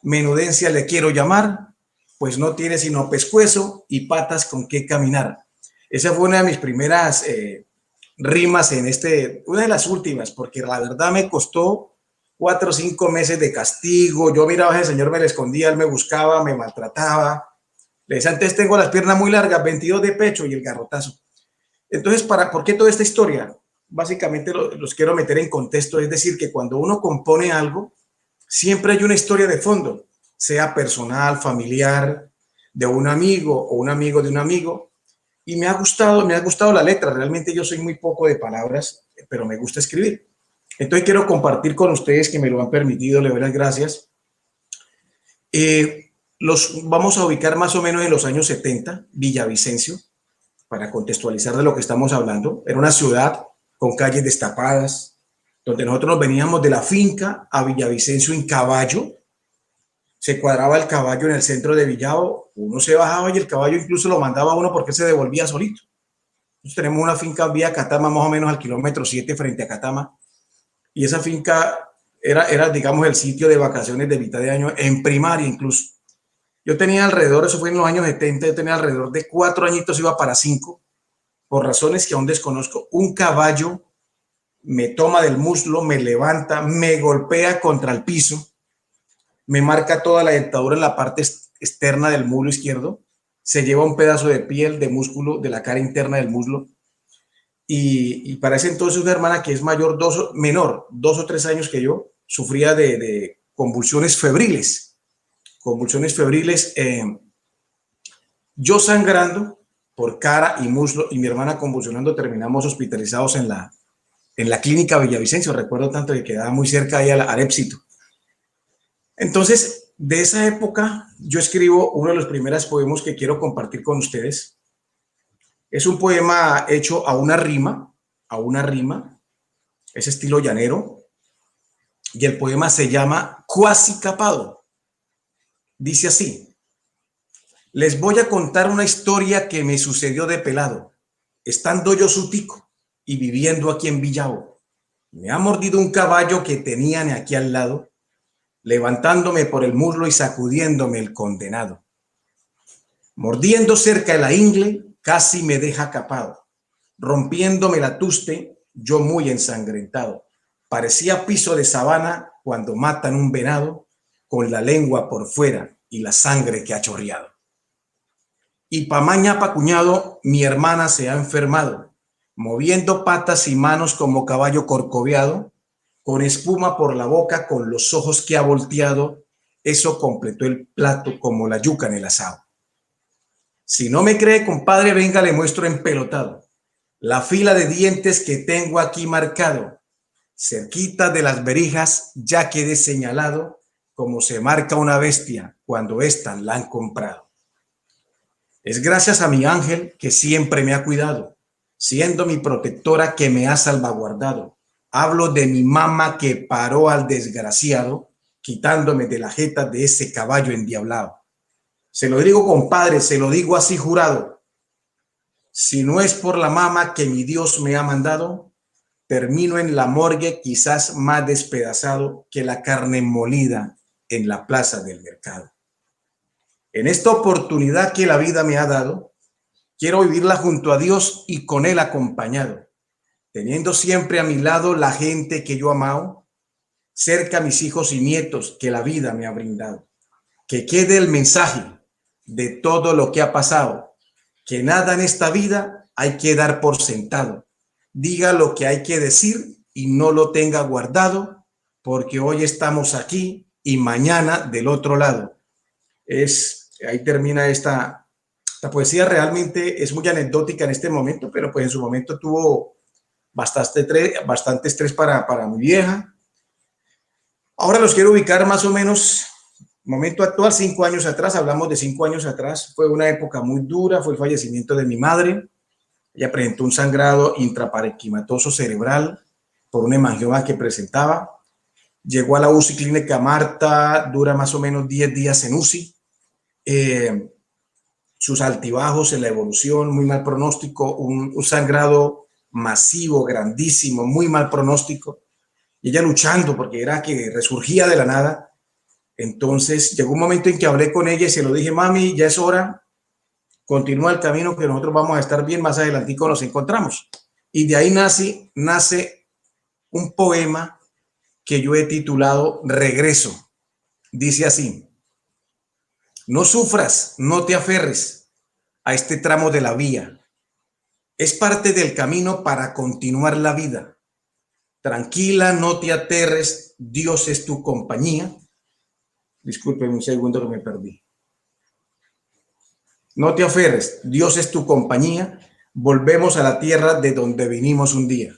menudencia le quiero llamar, pues no tiene sino pescuezo y patas con qué caminar. Esa fue una de mis primeras rimas una de las últimas, porque la verdad me costó 4 o 5 meses de castigo. Yo miraba a ese señor, me le escondía, él me buscaba, me maltrataba. Le decía: antes tengo las piernas muy largas, 22 de pecho, y el garrotazo. Entonces, ¿por qué toda esta historia? Básicamente los quiero meter en contexto, es decir, que cuando uno compone algo, siempre hay una historia de fondo, sea personal, familiar, de un amigo o un amigo de un amigo, y me ha gustado la letra. Realmente yo soy muy poco de palabras, pero me gusta escribir. Entonces quiero compartir con ustedes, que me lo han permitido, le doy las gracias. Los vamos a ubicar más o menos en los años 70, Villavicencio, para contextualizar de lo que estamos hablando. Era una ciudad con calles destapadas, donde nosotros nos veníamos de la finca a Villavicencio en caballo. Se cuadraba el caballo en el centro de Villavo, uno se bajaba y el caballo incluso lo mandaba a uno porque se devolvía solito. Entonces tenemos una finca vía Catama, más o menos al kilómetro 7 frente a Catama, y esa finca era, digamos, el sitio de vacaciones de mitad de año, en primaria incluso. Yo tenía alrededor, eso fue en los años 70, yo tenía alrededor de 4 añitos, iba para 5, por razones que aún desconozco. Un caballo me toma del muslo, me levanta, me golpea contra el piso, me marca toda la dentadura en la parte externa del muslo izquierdo, se lleva un pedazo de piel, de músculo, de la cara interna del muslo, y para ese entonces una hermana que es menor, 2 o 3 años que yo, sufría de convulsiones febriles, yo sangrando por cara y muslo, y mi hermana convulsionando. Terminamos hospitalizados en la clínica Villavicencio. Recuerdo tanto que quedaba muy cerca ahí al Éxito. Entonces, de esa época yo escribo uno de los primeros poemas que quiero compartir con ustedes. Es un poema hecho a una rima, es estilo llanero, y el poema se llama Cuasi Capado. Dice así: les voy a contar una historia que me sucedió de pelado, estando yo sutico y viviendo aquí en Villavo. Me ha mordido un caballo que tenían aquí al lado, levantándome por el muslo y sacudiéndome el condenado. Mordiendo cerca de la ingle, casi me deja capado, rompiéndome la tuste, yo muy ensangrentado. Parecía piso de sabana cuando matan un venado, con la lengua por fuera y la sangre que ha chorreado. Y pa' maña pa' cuñado, mi hermana se ha enfermado, moviendo patas y manos como caballo corcoveado, con espuma por la boca, con los ojos que ha volteado, eso completó el plato como la yuca en el asado. Si no me cree, compadre, venga, le muestro empelotado la fila de dientes que tengo aquí marcado, cerquita de las berijas ya quedé señalado, como se marca una bestia cuando ésta la han comprado. Es gracias a mi ángel que siempre me ha cuidado, siendo mi protectora que me ha salvaguardado. Hablo de mi mamá que paró al desgraciado, quitándome de la jeta de ese caballo endiablado. Se lo digo, compadre, se lo digo así jurado. Si no es por la mamá que mi Dios me ha mandado, termino en la morgue quizás más despedazado que la carne molida en la plaza del mercado. En esta oportunidad que la vida me ha dado, quiero vivirla junto a Dios y con Él acompañado, teniendo siempre a mi lado la gente que yo he amado, cerca a mis hijos y nietos que la vida me ha brindado. Que quede el mensaje de todo lo que ha pasado, que nada en esta vida hay que dar por sentado. Diga lo que hay que decir y no lo tenga guardado, porque hoy estamos aquí y mañana del otro lado. Ahí termina esta poesía. Realmente es muy anecdótica en este momento, pero pues en su momento tuvo bastante estrés para mi vieja. Ahora los quiero ubicar más o menos, momento actual, 5 años atrás. Hablamos de 5 años atrás. Fue una época muy dura, fue el fallecimiento de mi madre. Ella presentó un sangrado intraparenquimatoso cerebral por un hemangioma que presentaba. Llegó a la UCI Clínica Marta, dura más o menos 10 días en UCI. Sus altibajos en la evolución, muy mal pronóstico, un sangrado masivo, grandísimo, muy mal pronóstico. Y ella luchando porque era que resurgía de la nada. Entonces llegó un momento en que hablé con ella y se lo dije: mami, ya es hora, continúa el camino que nosotros vamos a estar bien, más adelantico nos encontramos. Y de ahí nace un poema que yo he titulado Regreso. Dice así: no sufras, no te aferres a este tramo de la vía. Es parte del camino para continuar la vida. Tranquila, no te aterres, Dios es tu compañía. Disculpen un segundo que me perdí. No te aferres, Dios es tu compañía. Volvemos a la tierra de donde vinimos un día.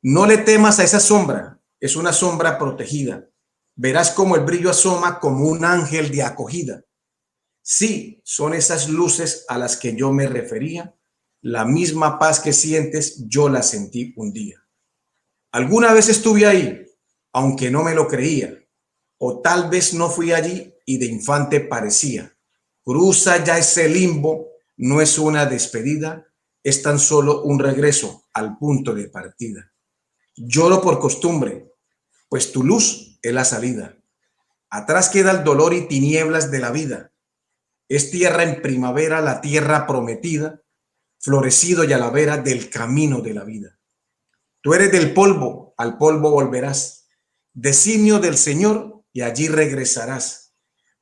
No le temas a esa sombra, es una sombra protegida. Verás como el brillo asoma como un ángel de acogida. Sí, son esas luces a las que yo me refería. La misma paz que sientes, yo la sentí un día. Alguna vez estuve ahí, aunque no me lo creía. O tal vez no fui allí y de infante parecía. Cruza ya ese limbo, no es una despedida, es tan solo un regreso al punto de partida. Lloro por costumbre, pues tu luz es la salida. Atrás queda el dolor y tinieblas de la vida. Es tierra en primavera, la tierra prometida, florecido y a la vera del camino de la vida. Tú eres del polvo, al polvo volverás, designio del Señor y allí regresarás.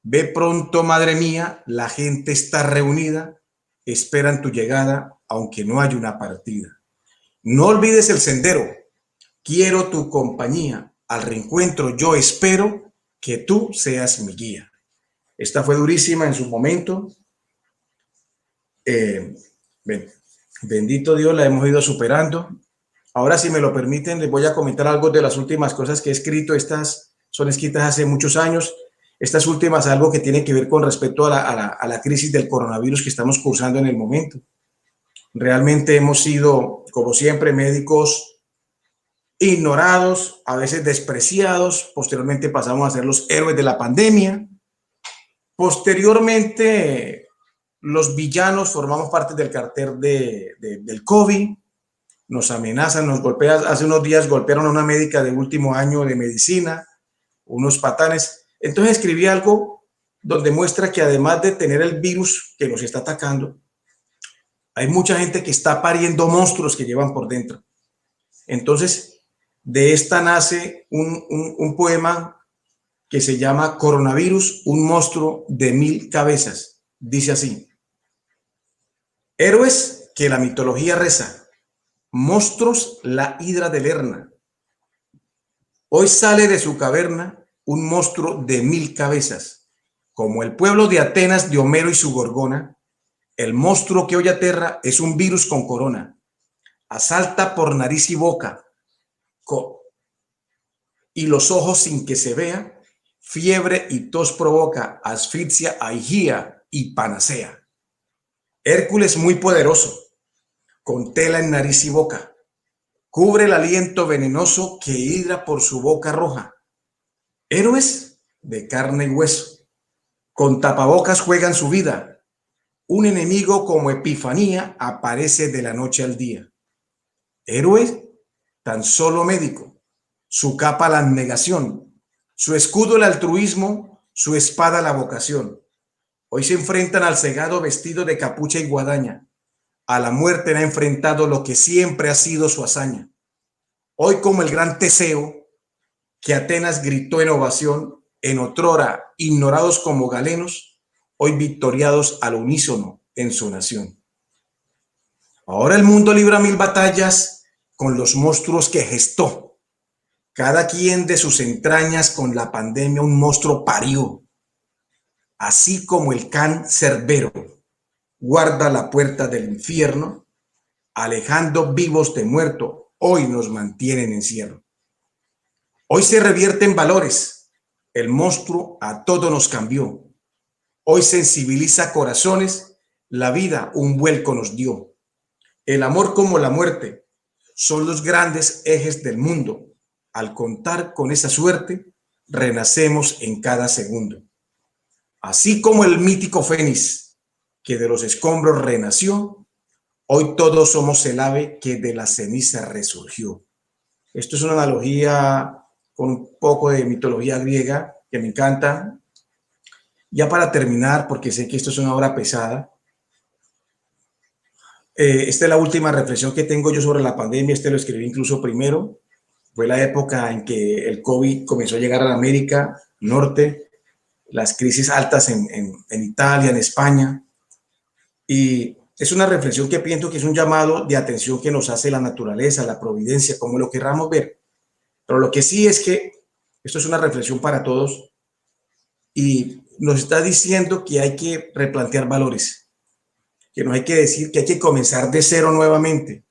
Ve pronto, madre mía, la gente está reunida, esperan tu llegada, aunque no hay una partida. No olvides el sendero, quiero tu compañía, al reencuentro yo espero que tú seas mi guía. Esta fue durísima en su momento. Bendito Dios, la hemos ido superando. Ahora, si me lo permiten, les voy a comentar algo de las últimas cosas que he escrito. Estas son escritas hace muchos años Estas últimas, algo que tiene que ver con respecto a la crisis del coronavirus que estamos cursando en el momento. Realmente hemos sido, como siempre, médicos ignorados, a veces despreciados. Posteriormente pasamos a ser los héroes de la pandemia. Posteriormente, los villanos formamos parte del cartel del COVID. Nos amenazan, nos golpean. Hace unos días golpearon a una médica de último año de medicina, unos patanes. Entonces escribí algo donde muestra que además de tener el virus que nos está atacando, hay mucha gente que está pariendo monstruos que llevan por dentro. Entonces, de esta nace un poema que se llama Coronavirus, un monstruo de 1000 cabezas. Dice así: héroes que la mitología reza, monstruos la hidra de Lerna. Hoy sale de su caverna un monstruo de 1000 cabezas, como el pueblo de Atenas de Homero y su gorgona. El monstruo que hoy aterra es un virus con corona. Asalta por nariz y boca, y los ojos sin que se vea. Fiebre y tos provoca, asfixia, aigía y panacea. Hércules muy poderoso, con tela en nariz y boca, cubre el aliento venenoso que hidra por su boca roja. Héroes de carne y hueso, con tapabocas juegan su vida. Un enemigo como Epifanía aparece de la noche al día. Héroe tan solo médico, su capa la abnegación, su escudo el altruismo, su espada la vocación. Hoy se enfrentan al cegado vestido de capucha y guadaña. A la muerte ha enfrentado lo que siempre ha sido su hazaña. Hoy, como el gran Teseo, que Atenas gritó en ovación, en otrora ignorados como galenos, hoy victoriados al unísono en su nación. Ahora el mundo libra 1000 batallas con los monstruos que gestó. Cada quien de sus entrañas con la pandemia un monstruo parió. Así como el can Cerbero guarda la puerta del infierno, alejando vivos de muerto, hoy nos mantienen en encierro. Hoy se revierten valores. El monstruo a todo nos cambió. Hoy sensibiliza corazones, la vida un vuelco nos dio. El amor como la muerte son los grandes ejes del mundo. Al contar con esa suerte, renacemos en cada segundo. Así como el mítico Fénix, que de los escombros renació, hoy todos somos el ave que de la ceniza resurgió. Esto es una analogía con un poco de mitología griega que me encanta. Ya para terminar, porque sé que esto es una hora pesada, esta es la última reflexión que tengo yo sobre la pandemia. Este lo escribí incluso primero. Fue la época en que el COVID comenzó a llegar a la América Norte, las crisis altas en Italia, en España. Y es una reflexión que pienso que es un llamado de atención que nos hace la naturaleza, la providencia, como lo querramos ver. Pero lo que sí es que esto es una reflexión para todos y nos está diciendo que hay que replantear valores, que nos hay que decir que hay que comenzar de cero nuevamente.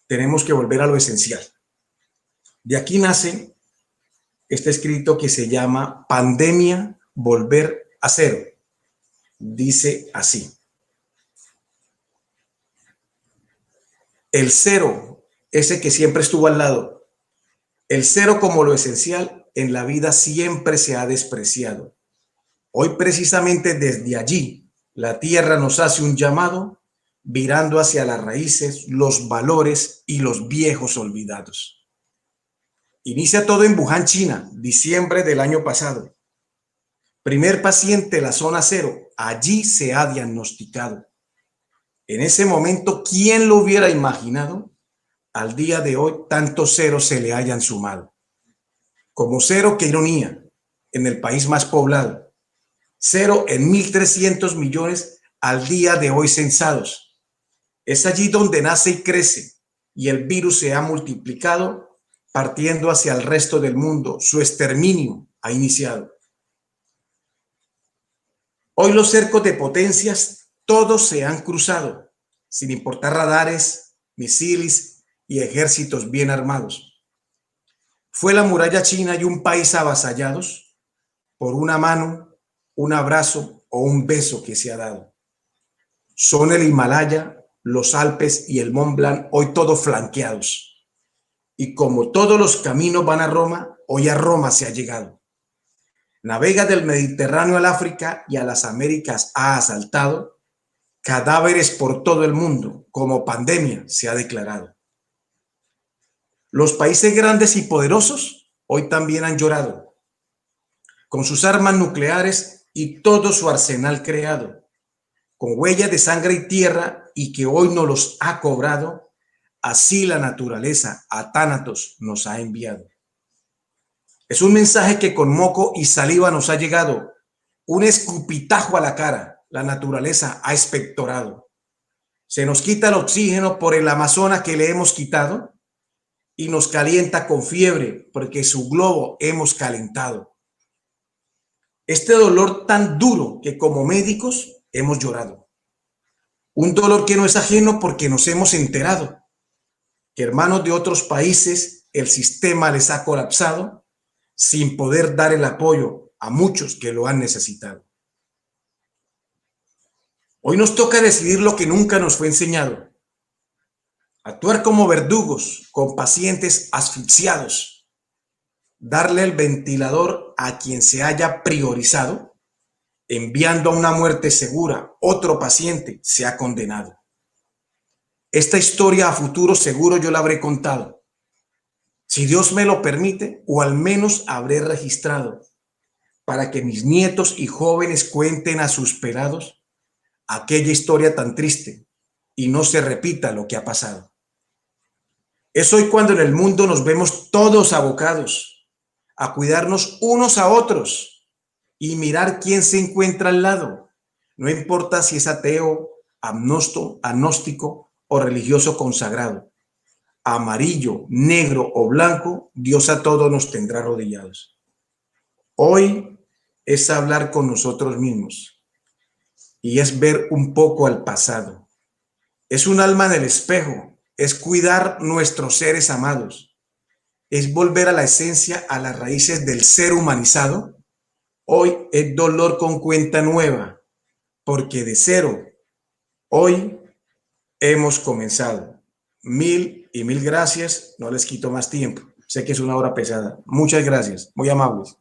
Tenemos que volver a lo esencial. De aquí nace este escrito que se llama Pandemia, volver a cero. Dice así: el cero, ese que siempre estuvo al lado, el cero como lo esencial en la vida siempre se ha despreciado. Hoy precisamente desde allí la tierra nos hace un llamado, virando hacia las raíces, los valores y los viejos olvidados. Inicia todo en Wuhan, China, diciembre del año pasado. Primer paciente, la zona cero, allí se ha diagnosticado. En ese momento, ¿quién lo hubiera imaginado? Al día de hoy, tantos ceros se le hayan sumado. Como cero, qué ironía, en el país más poblado. Cero en 1.300 millones al día de hoy censados. Es allí donde nace y crece, y el virus se ha multiplicado, partiendo hacia el resto del mundo. Su exterminio ha iniciado. Hoy los cercos de potencias, todos se han cruzado, sin importar radares, misiles y ejércitos bien armados. Fue la muralla china y un país avasallados por una mano un abrazo o un beso que se ha dado. Son el Himalaya, los Alpes y el Mont Blanc, hoy todos flanqueados. Y como todos los caminos van a Roma, hoy a Roma se ha llegado. Navega del Mediterráneo al África y a las Américas ha asaltado. Cadáveres por todo el mundo, como pandemia se ha declarado. Los países grandes y poderosos hoy también han llorado, con sus armas nucleares y todo su arsenal creado, con huellas de sangre y tierra y que hoy nos los ha cobrado, así la naturaleza a Tánatos nos ha enviado. Es un mensaje que con moco y saliva nos ha llegado, un escupitajo a la cara, la naturaleza ha expectorado. Se nos quita el oxígeno por el Amazonas que le hemos quitado y nos calienta con fiebre porque su globo hemos calentado. Este dolor tan duro que como médicos hemos llorado. Un dolor que no es ajeno porque nos hemos enterado que hermanos de otros países el sistema les ha colapsado sin poder dar el apoyo a muchos que lo han necesitado. Hoy nos toca decidir lo que nunca nos fue enseñado. Actuar como verdugos con pacientes asfixiados. Darle el ventilador a quien se haya priorizado, enviando a una muerte segura, otro paciente se ha condenado. Esta historia a futuro seguro yo la habré contado. Si Dios me lo permite, o al menos habré registrado, para que mis nietos y jóvenes cuenten a sus pelados aquella historia tan triste y no se repita lo que ha pasado. Es hoy cuando en el mundo nos vemos todos abocados a cuidarnos unos a otros y mirar quién se encuentra al lado. No importa si es ateo, agnóstico o religioso consagrado. Amarillo, negro o blanco, Dios a todos nos tendrá arrodillados. Hoy es hablar con nosotros mismos y es ver un poco al pasado. Es un alma en el espejo, es cuidar nuestros seres amados, es volver a la esencia, a las raíces del ser humanizado. Hoy es dolor con cuenta nueva, porque de cero, hoy hemos comenzado. Mil y mil gracias, no les quito más tiempo. Sé que es una hora pesada. Muchas gracias, muy amables.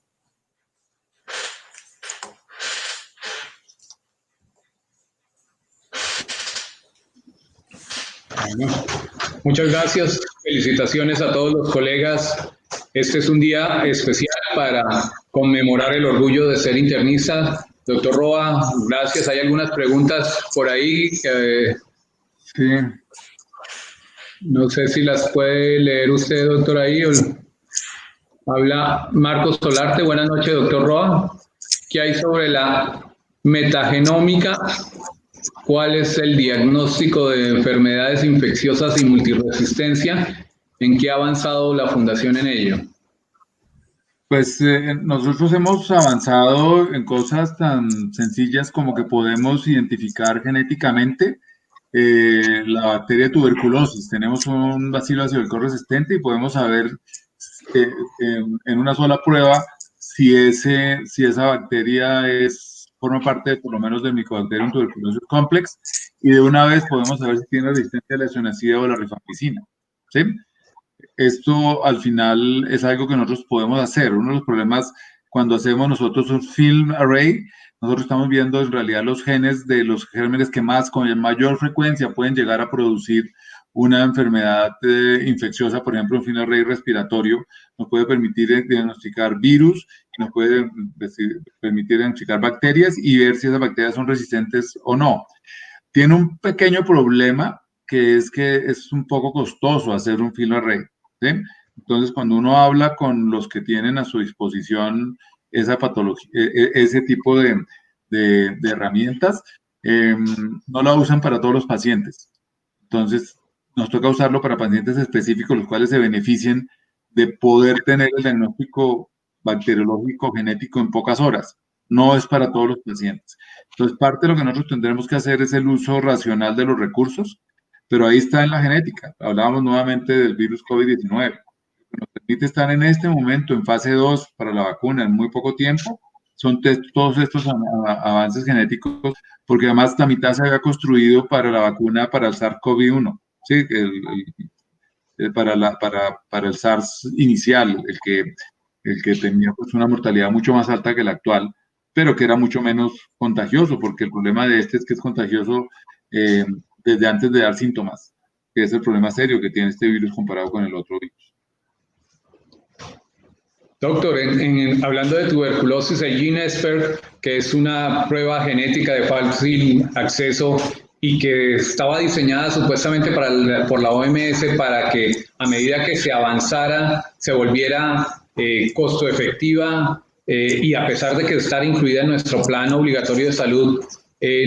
Bueno, muchas gracias, felicitaciones a todos los colegas. Este es un día especial para conmemorar el orgullo de ser internista. Doctor Roa, gracias. ¿Hay algunas preguntas por ahí? Sí. No sé si las puede leer usted, doctor, ahí. Habla Marcos Solarte. Buenas noches, doctor Roa. ¿Qué hay sobre la metagenómica? ¿Cuál es el diagnóstico de enfermedades infecciosas y multiresistencia? ¿En qué ha avanzado la Fundación en ello? Pues nosotros hemos avanzado en cosas tan sencillas como que podemos identificar genéticamente la bacteria tuberculosis. Tenemos un bacilo acidoalcohol resistente y podemos saber en una sola prueba si esa bacteria forma parte de, por lo menos, del Mycobacterium tuberculosis complex, y de una vez podemos saber si tiene resistencia a la isoniazida o a la rifampicina. ¿Sí? Esto al final es algo que nosotros podemos hacer. Uno de los problemas cuando hacemos nosotros un film array, nosotros estamos viendo en realidad los genes de los gérmenes que más, con mayor frecuencia pueden llegar a producir una enfermedad infecciosa. Por ejemplo, un film array respiratorio nos puede permitir diagnosticar virus, nos puede permitir diagnosticar bacterias y ver si esas bacterias son resistentes o no. Tiene un pequeño problema, que es un poco costoso hacer un film array, ¿sí? Entonces, cuando uno habla con los que tienen a su disposición esa patología, ese tipo de herramientas, no la usan para todos los pacientes. Entonces, nos toca usarlo para pacientes específicos, los cuales se beneficien de poder tener el diagnóstico bacteriológico genético en pocas horas. No es para todos los pacientes. Entonces, parte de lo que nosotros tendremos que hacer es el uso racional de los recursos, pero ahí está en la genética. Hablábamos nuevamente del virus COVID-19. Nos permite estar en este momento en fase 2 para la vacuna en muy poco tiempo, son todos estos avances genéticos, porque además la mitad se había construido para la vacuna para el SARS-CoV-1, ¿sí? Para el SARS inicial, el que tenía pues, una mortalidad mucho más alta que la actual, pero que era mucho menos contagioso, porque el problema de este es que es contagioso desde antes de dar síntomas, que es el problema serio que tiene este virus comparado con el otro virus. Doctor, hablando de tuberculosis, el GeneSPER, que es una prueba genética de fácil acceso y que estaba diseñada supuestamente por la OMS para que a medida que se avanzara se volviera costo efectiva y a pesar de que estar incluida en nuestro plan obligatorio de salud,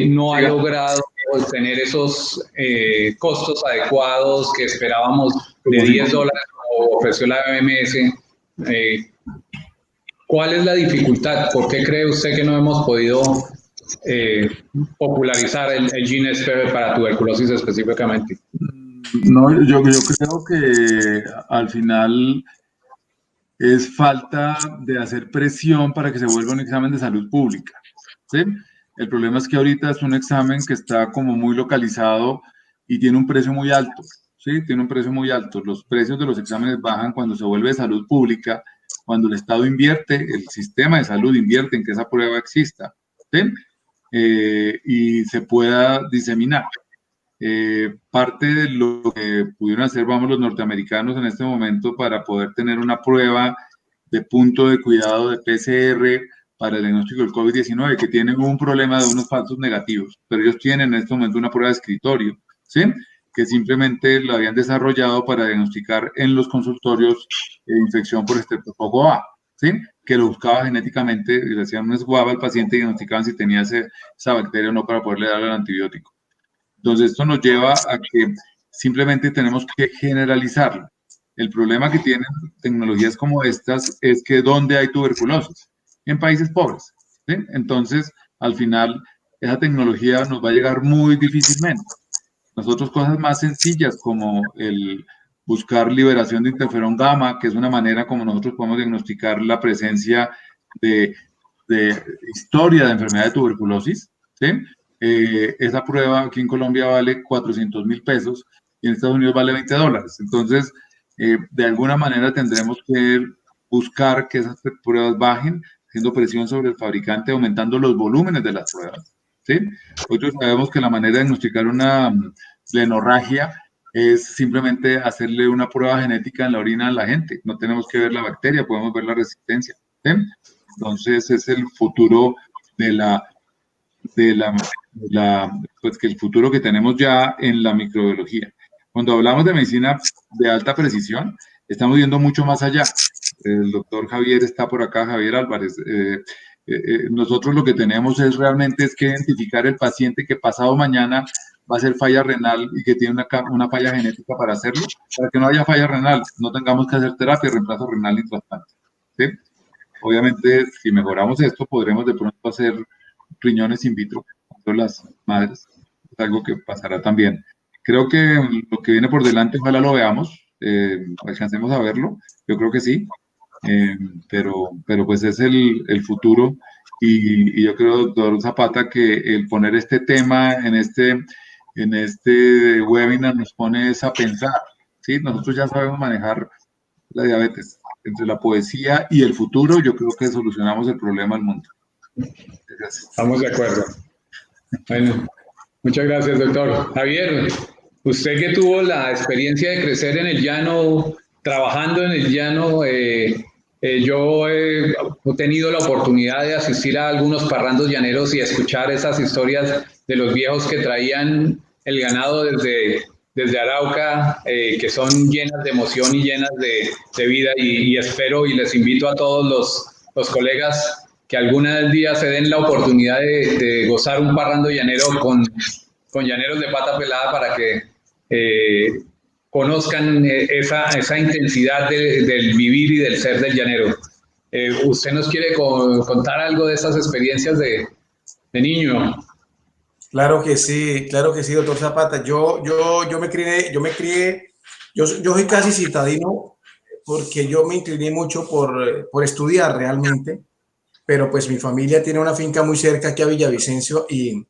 no ha logrado tener esos costos adecuados que esperábamos de $10 como ofreció la OMS. ¿Cuál es la dificultad? ¿Por qué cree usted que no hemos podido popularizar el GeneSPER para tuberculosis específicamente? No, yo creo que al final es falta de hacer presión para que se vuelva un examen de salud pública, ¿sí? El problema es que ahorita es un examen que está como muy localizado y tiene un precio muy alto, ¿sí? Tiene un precio muy alto. Los precios de los exámenes bajan cuando se vuelve de salud pública, cuando el Estado invierte, el sistema de salud invierte en que esa prueba exista, ¿sí? Y se pueda diseminar. Parte de lo que pudieron hacer, vamos, los norteamericanos en este momento para poder tener una prueba de punto de cuidado de PCR para el diagnóstico del COVID-19, que tienen un problema de unos falsos negativos, pero ellos tienen en este momento una prueba de escritorio, ¿sí? Que simplemente lo habían desarrollado para diagnosticar en los consultorios infección por estreptococo A, ¿sí? Que lo buscaba genéticamente, y le hacían un swab al paciente y diagnosticaban si tenía esa bacteria o no para poderle dar el antibiótico. Entonces, esto nos lleva a que simplemente tenemos que generalizarlo. El problema que tienen tecnologías como estas es que ¿dónde hay tuberculosis? En países pobres, ¿sí? Entonces, al final, esa tecnología nos va a llegar muy difícilmente. Nosotros cosas más sencillas como el buscar liberación de interferón gamma, que es una manera como nosotros podemos diagnosticar la presencia de historia de enfermedad de tuberculosis, ¿sí? Esa prueba aquí en Colombia vale 400.000 pesos y en Estados Unidos vale $20. Entonces, de alguna manera tendremos que buscar que esas pruebas bajen, haciendo presión sobre el fabricante, aumentando los volúmenes de las pruebas, ¿sí? Nosotros sabemos que la manera de diagnosticar una plenorragia es simplemente hacerle una prueba genética en la orina a la gente. No tenemos que ver la bacteria, podemos ver la resistencia, ¿sí? Entonces, es el futuro pues que el futuro que tenemos ya en la microbiología. Cuando hablamos de medicina de alta precisión, estamos viendo mucho más allá. El doctor Javier está por acá, Javier Álvarez. Nosotros lo que tenemos es realmente que identificar el paciente que pasado mañana va a ser falla renal y que tiene una falla genética para hacerlo, para que no haya falla renal, no tengamos que hacer terapia, reemplazo renal ni trasplante, ¿sí? Obviamente, si mejoramos esto, podremos de pronto hacer riñones in vitro con las madres, es algo que pasará también. Creo que lo que viene por delante, ojalá lo veamos, alcancemos a verlo, yo creo que sí, pero pues es el futuro y yo creo, doctor Zapata, que el poner este tema en este webinar nos pone a pensar, ¿sí? Nosotros ya sabemos manejar la diabetes, entre la poesía y el futuro, yo creo que solucionamos el problema del mundo. Gracias. Estamos de acuerdo. Bueno, muchas gracias, doctor. Javier, usted que tuvo la experiencia de crecer en el llano, trabajando en el llano, yo he tenido la oportunidad de asistir a algunos parrandos llaneros y escuchar esas historias de los viejos que traían el ganado desde Arauca, que son llenas de emoción y llenas de vida y espero y les invito a todos los colegas que algún día se den la oportunidad de gozar un parrando llanero con llaneros de pata pelada para que conozcan esa intensidad del vivir y del ser del llanero. ¿Usted nos quiere contar algo de esas experiencias de niño? Claro que sí, doctor Zapata. Yo me crié, yo soy casi citadino porque yo me incliné mucho por estudiar realmente. pero pues mi familia tiene una finca muy cerca aquí a Villavicencio y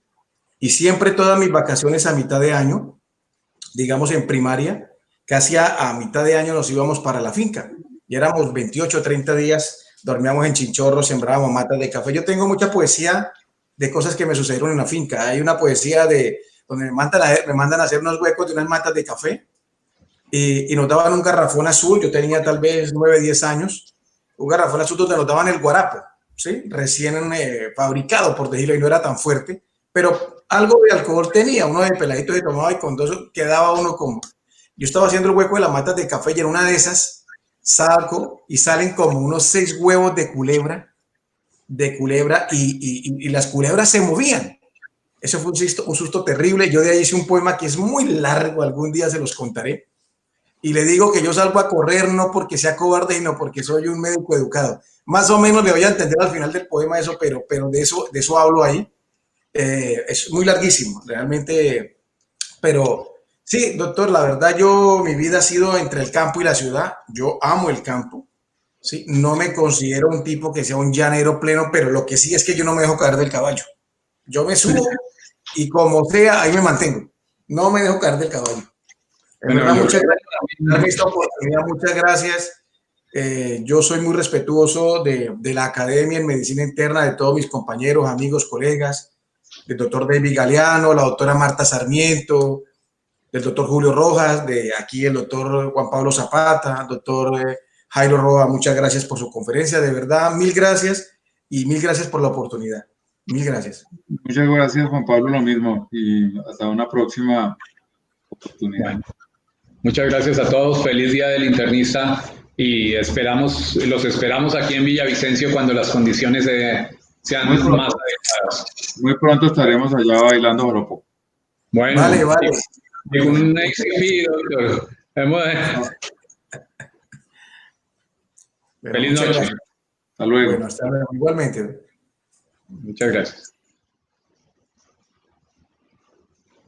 siempre todas mis vacaciones a mitad de año, digamos en primaria, casi a mitad de año nos íbamos para la finca y éramos 28 o 30 días, dormíamos en chinchorros, sembrábamos matas de café. Yo tengo mucha poesía de cosas que me sucedieron en la finca. Hay una poesía de donde me mandan a hacer unos huecos de unas matas de café y nos daban un garrafón azul. Yo tenía tal vez 9, 10 años, un garrafón azul donde nos daban el guarapo, ¿sí? Recién fabricado, por decirlo, y no era tan fuerte, pero algo de alcohol tenía. Uno de peladito se tomaba y con dos quedaba uno como... Yo estaba haciendo el hueco de las matas de café y en una de esas saco y salen como unos 6 huevos de culebra y las culebras se movían. Eso fue un susto terrible. Yo de ahí hice un poema que es muy largo, algún día se los contaré. Y le digo que yo salgo a correr no porque sea cobarde, sino porque soy un médico educado. Más o menos le voy a entender al final del poema eso, pero de eso hablo ahí. Es muy larguísimo, realmente. Pero sí, doctor, la verdad mi vida ha sido entre el campo y la ciudad. Yo amo el campo. ¿Sí? No me considero un tipo que sea un llanero pleno, pero lo que sí es que yo no me dejo caer del caballo. Yo me subo y como sea, ahí me mantengo. No me dejo caer del caballo. En verdad, muchas gracias por darme esta oportunidad, muchas gracias. Yo soy muy respetuoso de la academia en medicina interna, de todos mis compañeros, amigos, colegas, del doctor David Galeano, la doctora Marta Sarmiento, del doctor Julio Rojas, de aquí el doctor Juan Pablo Zapata, doctor Jairo Roa, muchas gracias por su conferencia, de verdad, mil gracias y mil gracias por la oportunidad. Mil gracias. Muchas gracias, Juan Pablo, lo mismo, y hasta una próxima oportunidad. Bueno, muchas gracias a todos, feliz Día del Internista y los esperamos aquí en Villavicencio cuando las condiciones sean más adecuadas. Muy pronto estaremos allá bailando joropo. Bueno, vale. Un exhibido, doctor. Feliz noche. Gracias. Hasta luego. Bueno, hasta luego. Igualmente. Muchas gracias.